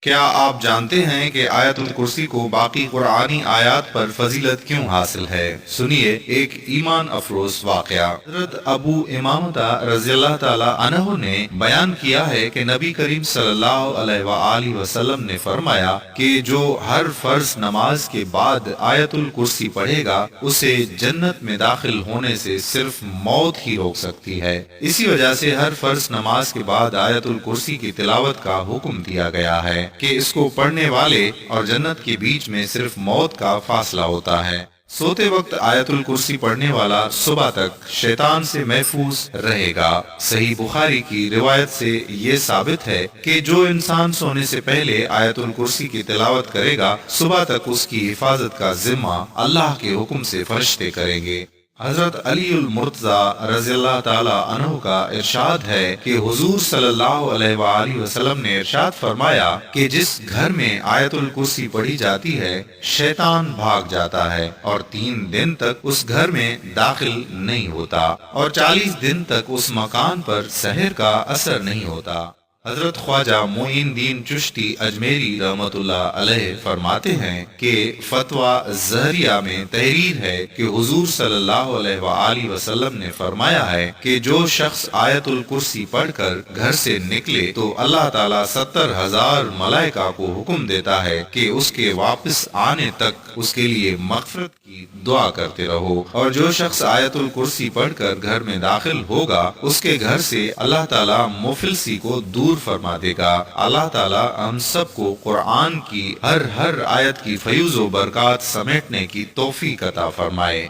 کیا آپ جانتے ہیں کہ آیت الکرسی کو باقی قرآنی آیات پر فضیلت کیوں حاصل ہے؟ سنیے ایک ایمان افروز واقعہ۔ حضرت ابو امامہ رضی اللہ تعالی عنہ نے بیان کیا ہے کہ نبی کریم صلی اللہ علیہ وآلہ وسلم نے فرمایا کہ جو ہر فرض نماز کے بعد آیت الکرسی پڑھے گا اسے جنت میں داخل ہونے سے صرف موت ہی روک سکتی ہے۔ اسی وجہ سے ہر فرض نماز کے بعد آیت الکرسی کی تلاوت کا حکم دیا گیا ہے کہ اس کو پڑھنے والے اور جنت کے بیچ میں صرف موت کا فاصلہ ہوتا ہے۔ سوتے وقت آیت الکرسی پڑھنے والا صبح تک شیطان سے محفوظ رہے گا۔ صحیح بخاری کی روایت سے یہ ثابت ہے کہ جو انسان سونے سے پہلے آیت الکرسی کی تلاوت کرے گا صبح تک اس کی حفاظت کا ذمہ اللہ کے حکم سے فرشتے کریں گے۔ حضرت علی المرتضی رضی اللہ تعالی عنہ کا ارشاد ہے کہ حضور صلی اللہ علیہ وآلہ وسلم نے ارشاد فرمایا کہ جس گھر میں آیت الکرسی پڑھی جاتی ہے شیطان بھاگ جاتا ہے اور 3 دن تک اس گھر میں داخل نہیں ہوتا اور 40 دن تک اس مکان پر سحر کا اثر نہیں ہوتا۔ حضرت خواجہ معین الدین چشتی اجمیری رحمت اللہ علیہ فرماتے ہیں کہ فتویٰ زہریہ میں تحریر ہے کہ حضور صلی اللہ علیہ وآلہ وسلم نے فرمایا ہے کہ جو شخص آیت الکرسی پڑھ کر گھر سے نکلے تو اللہ تعالیٰ 70,000 ملائکہ کو حکم دیتا ہے کہ اس کے واپس آنے تک اس کے لیے مغفرت کی دعا کرتے رہو، اور جو شخص آیت الکرسی پڑھ کر گھر میں داخل ہوگا اس کے گھر سے اللہ تعالیٰ مفلسی کو دور فرما دے گا۔ اللہ تعالیٰ ہم سب کو قرآن کی ہر آیت کی فیض و برکات سمیٹنے کی توفیق عطا فرمائے۔